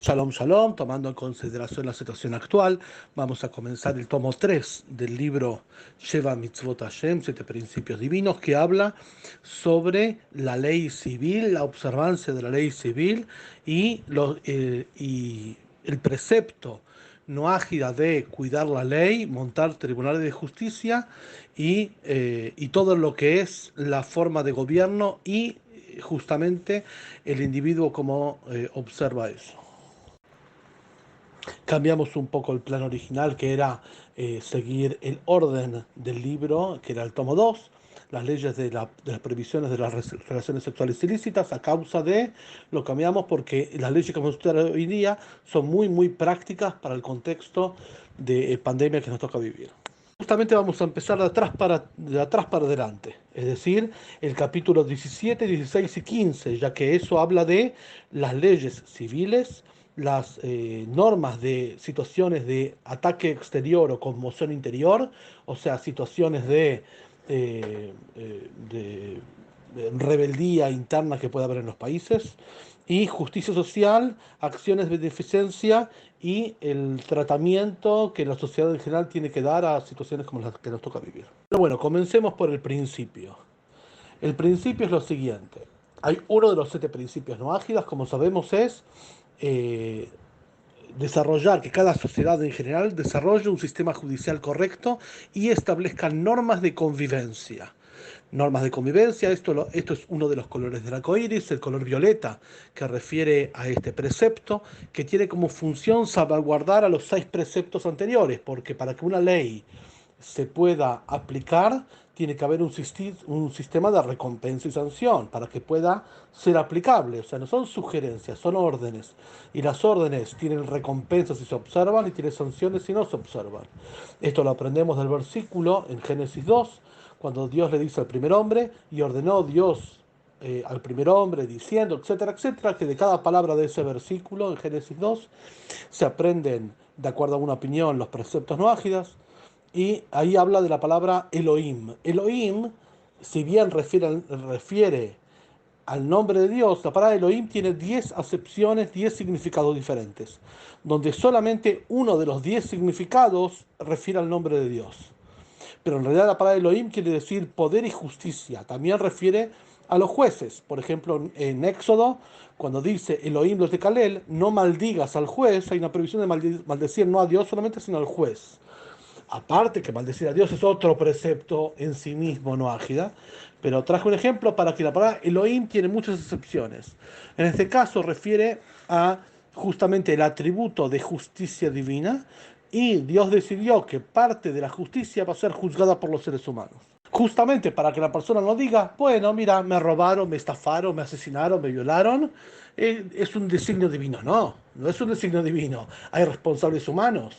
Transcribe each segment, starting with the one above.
Shalom, shalom, tomando en consideración la situación actual, vamos a comenzar el tomo 3 del libro Sheva Mitzvot Hashem, 7 principios divinos, que habla sobre la ley civil, la observancia de la ley civil y el precepto no ágida de cuidar la ley, montar tribunales de justicia y todo lo que es la forma de gobierno y justamente el individuo como observa eso. Cambiamos un poco el plan original, que era seguir el orden del libro, que era el tomo 2, las leyes de las prohibiciones de las relaciones sexuales ilícitas. A causa de lo cambiamos porque las leyes que vamos a estudiar hoy día son muy prácticas para el contexto de pandemia que nos toca vivir. Justamente vamos a empezar de atrás para adelante, es decir, el capítulo 17, 16 y 15, ya que eso habla de las leyes civiles, las normas de situaciones de ataque exterior o conmoción interior, o sea, situaciones eh, eh, de, de rebeldía interna que puede haber en los países, y justicia social, acciones de beneficencia y el tratamiento que la sociedad en general tiene que dar a situaciones como las que nos toca vivir. Pero bueno, comencemos por el principio. El principio es lo siguiente. Hay uno de los 7 principios no ágidas, como sabemos, es eh, desarrollar, que cada sociedad en general desarrolle un sistema judicial correcto y establezca normas de convivencia. Normas de convivencia, esto es uno de los colores del arco iris, el color violeta, que refiere a este precepto, que tiene como función salvaguardar a los 6 preceptos anteriores, porque para que una ley se pueda aplicar, tiene que haber un sistema de recompensa y sanción para que pueda ser aplicable. O sea, no son sugerencias, son órdenes. Y las órdenes tienen recompensas si se observan y tienen sanciones si no se observan. Esto lo aprendemos del versículo en Génesis 2, cuando Dios le dice al primer hombre, y ordenó Dios al primer hombre, diciendo, etcétera, etcétera, que de cada palabra de ese versículo en Génesis 2 se aprenden, de acuerdo a una opinión, los preceptos no ágidas, y ahí habla de la palabra Elohim. Elohim, si bien refiere al nombre de Dios, la palabra Elohim tiene 10 acepciones, 10 significados diferentes, donde solamente uno de los 10 significados refiere al nombre de Dios. Pero en realidad la palabra Elohim quiere decir poder y justicia. También refiere a los jueces. Por ejemplo, en Éxodo, cuando dice Elohim los de Calel, no maldigas al juez, hay una prohibición de maldecir no a Dios solamente, sino al juez. Aparte que maldecir a Dios es otro precepto en sí mismo, no ágida, pero traje un ejemplo para que la palabra Elohim tiene muchas excepciones. En este caso refiere a justamente el atributo de justicia divina, y Dios decidió que parte de la justicia va a ser juzgada por los seres humanos. Justamente para que la persona no diga, bueno, mira, me robaron, me estafaron, me asesinaron, me violaron, es un designio divino. No, no es un designio divino. Hay responsables humanos.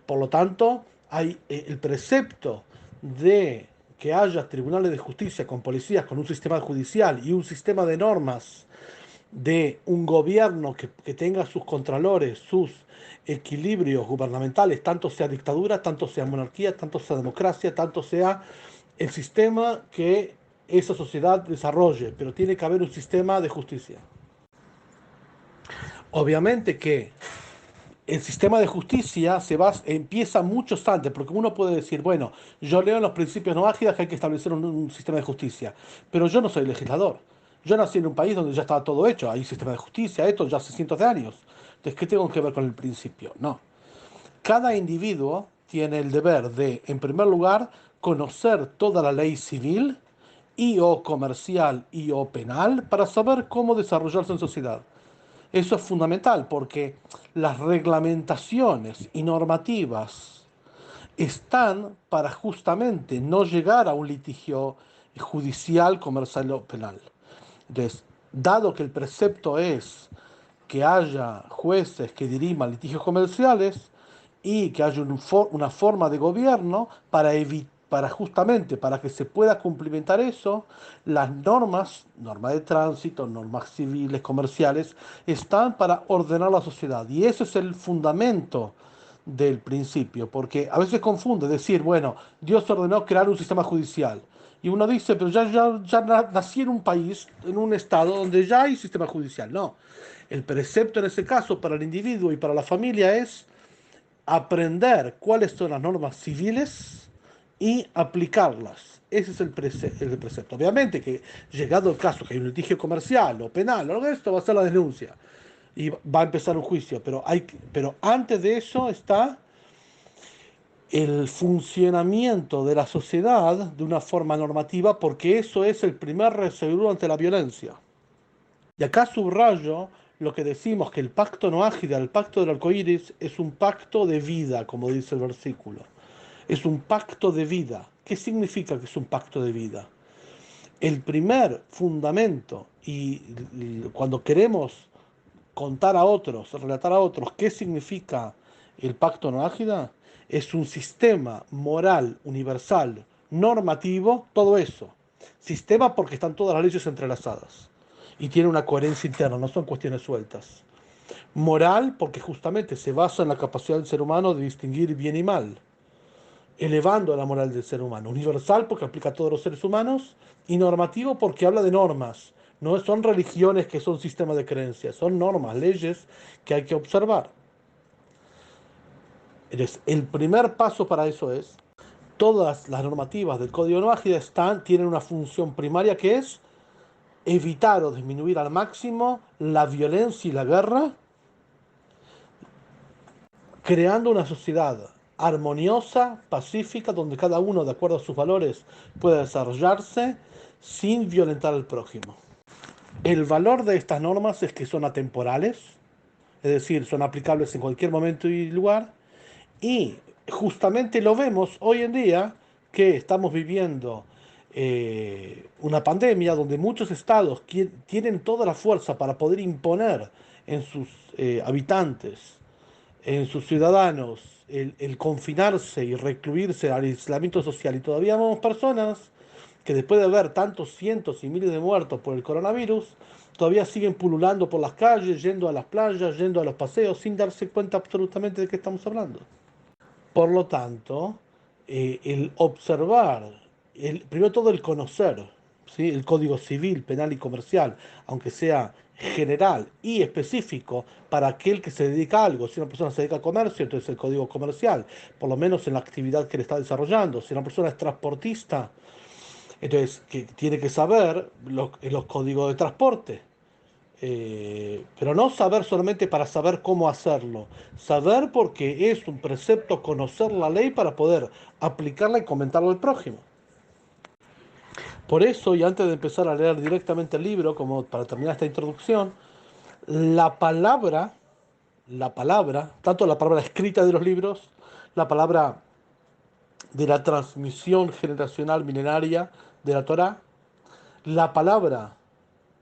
Por lo tanto, hay el precepto de que haya tribunales de justicia con policías, con un sistema judicial y un sistema de normas de un gobierno que tenga sus contralores, sus equilibrios gubernamentales, tanto sea dictadura, tanto sea monarquía, tanto sea democracia, tanto sea el sistema que esa sociedad desarrolle, pero tiene que haber un sistema de justicia. Obviamente que el sistema de justicia empieza mucho antes, porque uno puede decir, bueno, yo leo en los principios no ágidas que hay que establecer un sistema de justicia, pero yo no soy legislador. Yo nací en un país donde ya estaba todo hecho, hay sistema de justicia, esto ya hace cientos de años. Entonces, ¿qué tengo que ver con el principio? No. Cada individuo tiene el deber de, en primer lugar, conocer toda la ley civil y o comercial y o penal para saber cómo desarrollarse en sociedad. Eso es fundamental porque las reglamentaciones y normativas están para justamente no llegar a un litigio judicial, comercial o penal. Entonces, dado que el precepto es que haya jueces que diriman litigios comerciales y que haya una forma de gobierno para justamente para que se pueda cumplimentar eso, las normas de tránsito, normas civiles, comerciales, están para ordenar la sociedad. Y ese es el fundamento del principio, porque a veces confunde decir, bueno, Dios ordenó crear un sistema judicial. Y uno dice, pero ya nací en un país, en un estado donde ya hay sistema judicial. No, El precepto en ese caso para el individuo y para la familia es aprender cuáles son las normas civiles y aplicarlas. Ese es el precepto. Obviamente que llegado el caso que hay un litigio comercial o penal o algo de esto, va a ser la denuncia y va a empezar un juicio. Pero antes de eso está el funcionamiento de la sociedad de una forma normativa, porque eso es el primer reseguro ante la violencia. Y acá subrayo lo que decimos, que el pacto noágida, el pacto del arcoíris, es un pacto de vida, como dice el versículo. Es un pacto de vida. ¿Qué significa que es un pacto de vida? El primer fundamento, y cuando queremos contar a otros, relatar a otros qué significa el pacto noágida, es un sistema moral universal, normativo, todo eso. Sistema porque están todas las leyes entrelazadas y tiene una coherencia interna, no son cuestiones sueltas. Moral porque justamente se basa en la capacidad del ser humano de distinguir bien y mal, elevando la moral del ser humano. Universal porque aplica a todos los seres humanos y normativo porque habla de normas. No son religiones que son sistemas de creencias, son normas, leyes que hay que observar. Entonces, el primer paso para eso es, todas las normativas del Código Noágida tienen una función primaria que es evitar o disminuir al máximo la violencia y la guerra, creando una sociedad armoniosa, pacífica, donde cada uno, de acuerdo a sus valores, pueda desarrollarse sin violentar al prójimo. El valor de estas normas es que son atemporales, es decir, son aplicables en cualquier momento y lugar, y justamente lo vemos hoy en día que estamos viviendo una pandemia donde muchos estados tienen toda la fuerza para poder imponer en sus habitantes, en sus ciudadanos, el confinarse y recluirse al aislamiento social. Y todavía vemos personas que después de ver tantos cientos y miles de muertos por el coronavirus, todavía siguen pululando por las calles, yendo a las playas, yendo a los paseos, sin darse cuenta absolutamente de qué estamos hablando. Por lo tanto, el observar, primero todo el conocer, ¿sí? El Código Civil, Penal y Comercial, aunque sea general y específico para aquel que se dedica a algo. Si una persona se dedica al comercio, entonces el Código Comercial, por lo menos en la actividad que le está desarrollando. Si una persona es transportista, entonces que tiene que saber los códigos de transporte. Pero no saber solamente para saber cómo hacerlo, saber porque es un precepto conocer la ley para poder aplicarla y comentarla al prójimo. Por eso, y antes de empezar a leer directamente el libro, como para terminar esta introducción, la palabra, tanto la palabra escrita de los libros, la palabra de la transmisión generacional milenaria de la Torá, la palabra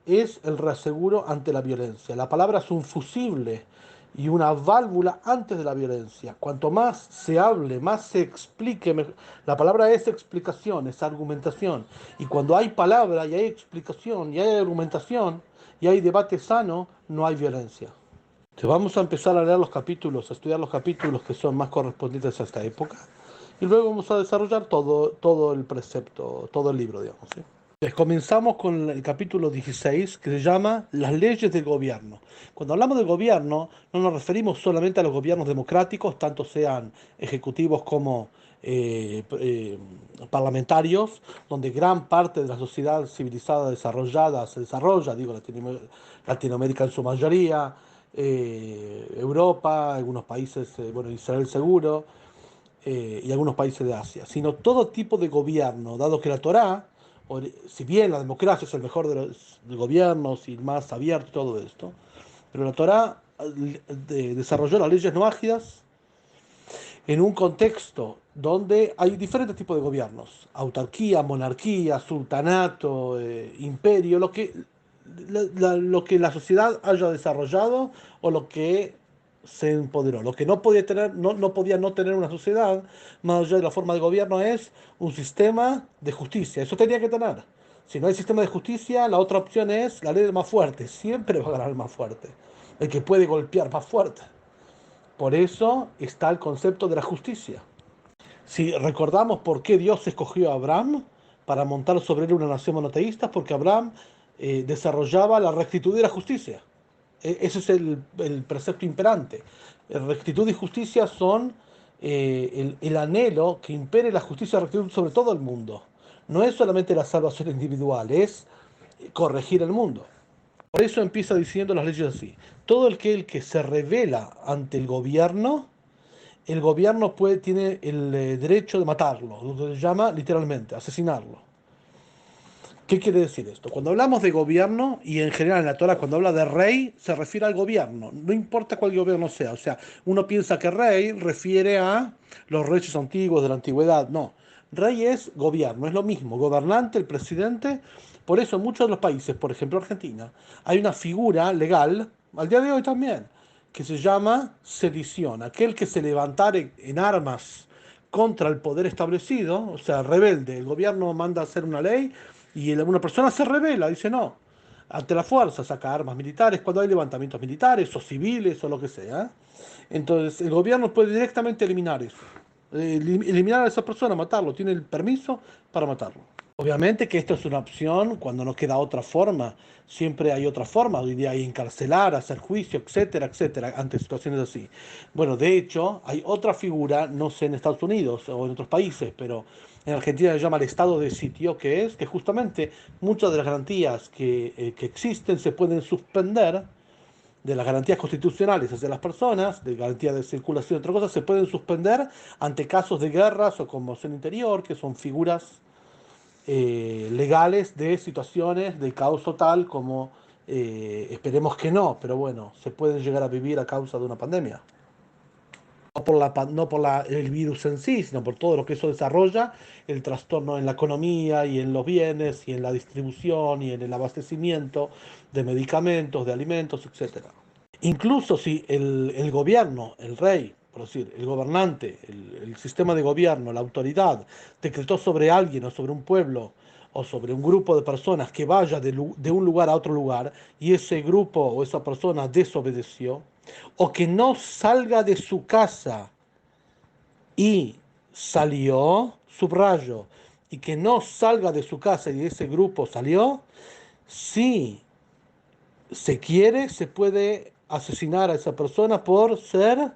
es el reaseguro ante la violencia. La palabra es un fusible y una válvula antes de la violencia. Cuanto más se hable, más se explique, la palabra es explicación, es argumentación. Y cuando hay palabra y hay explicación y hay argumentación y hay debate sano, no hay violencia. Entonces vamos a empezar a leer los capítulos, a estudiar los capítulos que son más correspondientes a esta época. Y luego vamos a desarrollar todo el precepto, todo el libro, digamos, ¿sí? Comenzamos con el capítulo 16 que se llama Las leyes del gobierno. Cuando hablamos de gobierno no nos referimos solamente a los gobiernos democráticos, tanto sean ejecutivos como parlamentarios, donde gran parte de la sociedad civilizada desarrollada se desarrolla, digo Latinoamérica en su mayoría, Europa, algunos países, bueno, Israel seguro, y algunos países de Asia, sino todo tipo de gobierno, dado que la Torá, si bien la democracia es el mejor de los de gobiernos y más abierto todo esto, pero la Torá desarrolló las leyes noágidas en un contexto donde hay diferentes tipos de gobiernos: autarquía, monarquía, sultanato, imperio, lo que la sociedad haya desarrollado o lo que se empoderó. Lo que no podía tener, no podía no tener una sociedad, más allá de la forma de gobierno, es un sistema de justicia. Eso tenía que tener. Si no hay sistema de justicia, la otra opción es la ley del más fuerte. Siempre va a ganar el más fuerte, el que puede golpear más fuerte. Por eso está el concepto de la justicia. Si recordamos por qué Dios escogió a Abraham para montar sobre él una nación monoteísta, porque Abraham desarrollaba la rectitud y la justicia. Ese es el precepto imperante. Rectitud y justicia son el anhelo que impere la justicia y la rectitud sobre todo el mundo. No es solamente la salvación individual, es corregir el mundo. Por eso empieza diciendo las leyes así. Todo el que se revela ante el gobierno tiene el derecho de matarlo, lo que se llama literalmente asesinarlo. ¿Qué quiere decir esto? Cuando hablamos de gobierno, y en general en la Torah cuando habla de rey, se refiere al gobierno, no importa cuál gobierno sea. O sea, uno piensa que rey refiere a los reyes antiguos de la antigüedad. No, rey es gobierno, es lo mismo, gobernante, el presidente. Por eso en muchos de los países, por ejemplo Argentina, hay una figura legal, al día de hoy también, que se llama sedición. Aquel que se levantare en armas contra el poder establecido, o sea, rebelde. El gobierno manda a hacer una ley y una persona se revela, dice no, ante la fuerza, saca armas militares cuando hay levantamientos militares o civiles o lo que sea. Entonces, el gobierno puede directamente eliminar eso. Eliminar a esa persona, matarlo, tiene el permiso para matarlo. Obviamente que esto es una opción cuando no queda otra forma. Siempre hay otra forma. Hoy día hay encarcelar, hacer juicio, etcétera, etcétera, ante situaciones así. Bueno, de hecho, hay otra figura, no sé en Estados Unidos o en otros países, pero en Argentina se llama el estado de sitio, que es que justamente muchas de las garantías que existen se pueden suspender, de las garantías constitucionales hacia las personas, de garantía de circulación y otras cosas, se pueden suspender ante casos de guerras o conmoción interior, que son figuras legales de situaciones de caos total como esperemos que no, pero bueno, se pueden llegar a vivir a causa de una pandemia. No por el virus en sí, sino por todo lo que eso desarrolla, el trastorno en la economía y en los bienes y en la distribución y en el abastecimiento de medicamentos, de alimentos, etcétera. Incluso si el gobierno, el rey, por decir, el gobernante, el sistema de gobierno, la autoridad, decretó sobre alguien o sobre un pueblo o sobre un grupo de personas que vaya de un lugar a otro lugar y ese grupo o esa persona desobedeció, o que no salga de su casa y salió, subrayo, y que no salga de su casa y ese grupo salió, si se quiere, se puede asesinar a esa persona por ser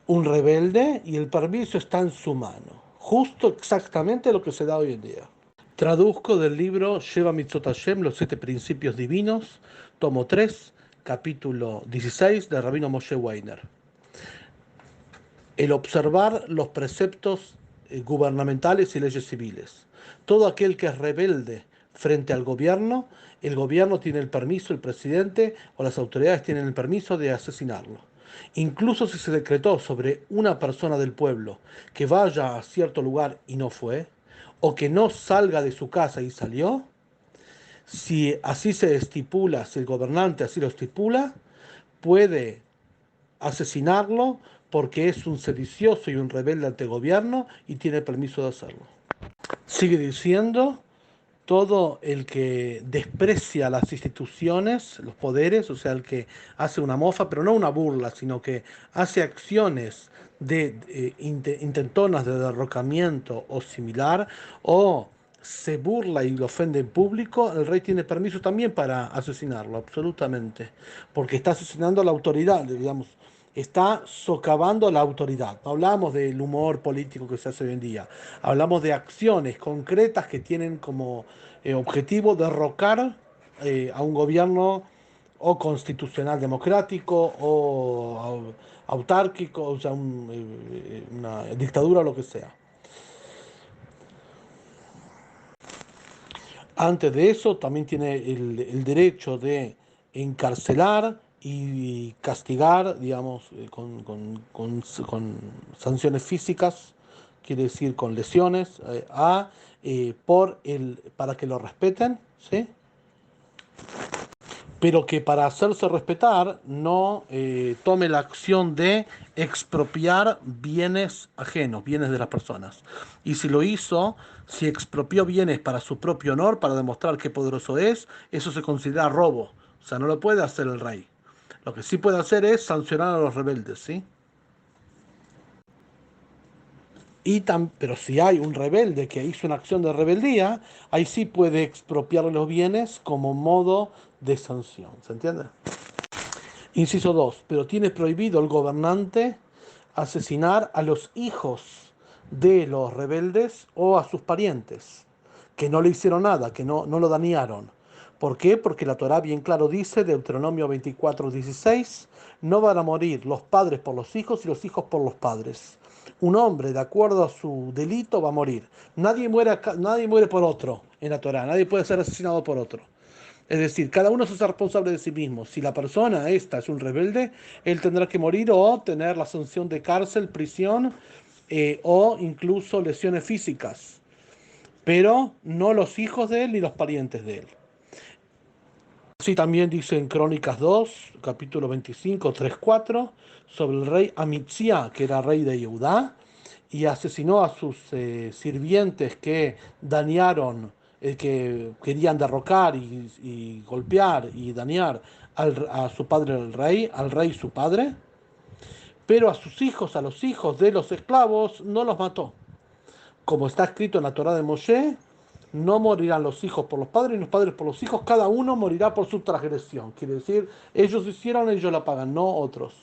un rebelde y el permiso está en su mano. Justo exactamente lo que se da hoy en día. Traduzco del libro Sheva Mitzvot Hashem, los 7 principios divinos, tomo 3, capítulo 16 de Rabino Moshe Weiner. El observar los preceptos gubernamentales y leyes civiles. Todo aquel que es rebelde frente al gobierno, el gobierno tiene el permiso, el presidente o las autoridades tienen el permiso de asesinarlo. Incluso si se decretó sobre una persona del pueblo que vaya a cierto lugar y no fue, o que no salga de su casa y salió, si así se estipula, si el gobernante así lo estipula, puede asesinarlo porque es un sedicioso y un rebelde ante el gobierno y tiene permiso de hacerlo. Sigue diciendo, todo el que desprecia las instituciones, los poderes, o sea, el que hace una mofa, pero no una burla, sino que hace acciones de intentonas de derrocamiento o similar, o se burla y lo ofende en público, el rey tiene permiso también para asesinarlo, absolutamente, porque está asesinando a la autoridad, digamos, está socavando la autoridad. No hablamos del humor político que se hace hoy en día, hablamos de acciones concretas que tienen como objetivo derrocar a un gobierno o constitucional democrático o autárquico, o sea, una dictadura o lo que sea. Antes de eso, también tiene el derecho de encarcelar y castigar, digamos, con sanciones físicas, quiere decir con lesiones, para que lo respeten, ¿sí? Pero que para hacerse respetar no tome la acción de expropiar bienes ajenos, bienes de las personas. Y si lo hizo, si expropió bienes para su propio honor, para demostrar qué poderoso es, eso se considera robo. O sea, no lo puede hacer el rey. Lo que sí puede hacer es sancionar a los rebeldes, ¿sí? Pero si hay un rebelde que hizo una acción de rebeldía, ahí sí puede expropiarle los bienes como modo de sanción. ¿Se entiende? Inciso 2. Pero tiene prohibido el gobernante asesinar a los hijos de los rebeldes o a sus parientes, que no le hicieron nada, que no lo dañaron. ¿Por qué? Porque la Torá bien claro dice, Deuteronomio 24:16, no van a morir los padres por los hijos y los hijos por los padres. Un hombre, de acuerdo a su delito, va a morir. Nadie muere por otro en la Torá, nadie puede ser asesinado por otro. Es decir, cada uno es responsable de sí mismo. Si la persona esta es un rebelde, él tendrá que morir o tener la sanción de cárcel, prisión o incluso lesiones físicas, pero no los hijos de él ni los parientes de él. Así también dice en Crónicas 2, capítulo 25, 3, 4, sobre el rey Amatzia, que era rey de Judá, y asesinó a sus sirvientes que dañaron, que querían derrocar y golpear y dañar a su padre al rey su padre, pero a sus hijos, a los hijos de los esclavos, no los mató. Como está escrito en la Torá de Moshe, no morirán los hijos por los padres y los padres por los hijos, cada uno morirá por su transgresión. Quiere decir, ellos hicieron, ellos la pagan, no otros.